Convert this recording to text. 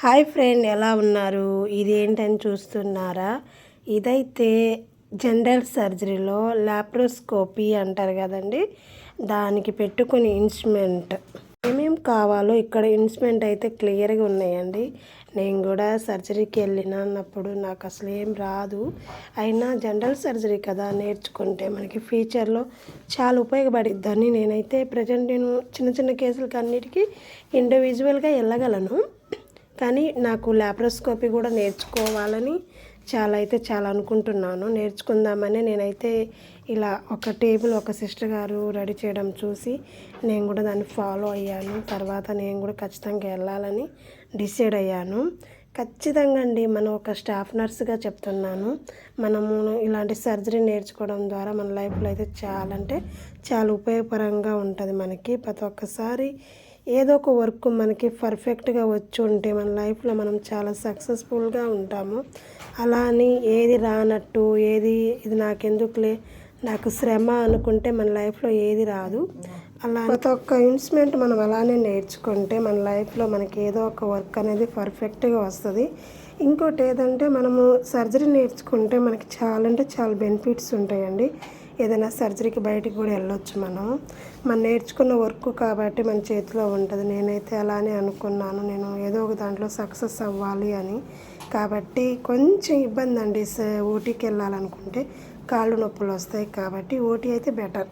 Hi friend, ఎలా ఉన్నారు? ఇది ఏంటని చూస్తున్నారా? ఇదైతే జనరల్ సర్జరీలో లాప్రోస్కోపీ అంటారు కదండి, దానికి పెట్టుకునే ఇన్స్ట్రుమెంట్. ఏమేమి కావాలో ఇక్కడ ఇన్స్ట్రుమెంట్ అయితే క్లియర్గా ఉన్నాయండి. నేను కూడా సర్జరీకి వెళ్ళినప్పుడు నాకు అసలు ఏం రాదు, అయినా జనరల్ సర్జరీ కదా, నేర్చుకుంటే మనకి ఫ్యూచర్లో చాలా ఉపయోగపడిద్దని నేనైతే ప్రజెంట్ నేను చిన్న చిన్న కేసులకి అన్నిటికీ ఇండివిజువల్గా వెళ్ళగలను. కానీ నాకు లాప్రోస్కోపీ కూడా నేర్చుకోవాలని చాలా అనుకుంటున్నాను. నేర్చుకుందామని నేనైతే ఇలా ఒక టేబుల్ ఒక సిస్టర్ గారు రెడీ చేయడం చూసి నేను కూడా దాన్ని ఫాలో అయ్యాను. తర్వాత నేను కూడా ఖచ్చితంగా వెళ్ళాలని డిసైడ్ అయ్యాను. ఖచ్చితంగా అండి, మనం ఒక స్టాఫ్ నర్స్గా చెప్తున్నాను, మనము ఇలాంటి సర్జరీ నేర్చుకోవడం ద్వారా మన లైఫ్లో అయితే చాలా ఉపయోగకరంగా ఉంటుంది. మనకి ప్రతి ఒక్కసారి ఏదో ఒక వర్క్ మనకి పర్ఫెక్ట్గా వచ్చి ఉంటే మన లైఫ్లో మనం చాలా సక్సెస్ఫుల్గా ఉంటాము. అలా అని ఏది రానట్టు ఇది నాకెందుకులే, నాకు శ్రమ అనుకుంటే మన లైఫ్లో ఏది రాదు. అలా ప్రతి ఒక్క ఇన్స్ట్రుమెంట్ మనం అలానే నేర్చుకుంటే మన లైఫ్లో మనకి ఏదో ఒక వర్క్ అనేది పర్ఫెక్ట్గా వస్తుంది. ఇంకోటి ఏదంటే, మనము సర్జరీ నేర్చుకుంటే మనకి చాలా బెనిఫిట్స్ ఉంటాయండి. ఏదైనా సర్జరీకి బయటికి కూడా వెళ్ళొచ్చు. మనం నేర్చుకున్న వర్క్ కాబట్టి మన చేతిలో ఉంటుంది. నేనైతే అలానే అనుకున్నాను, నేను ఏదో ఒక దాంట్లో సక్సెస్ అవ్వాలి అని. కాబట్టి కొంచెం ఇబ్బంది అండి, ఓటీకి వెళ్ళాలనుకుంటే కాళ్ళు నొప్పులు వస్తాయి. కాబట్టి ఓటీ అయితే బెటర్.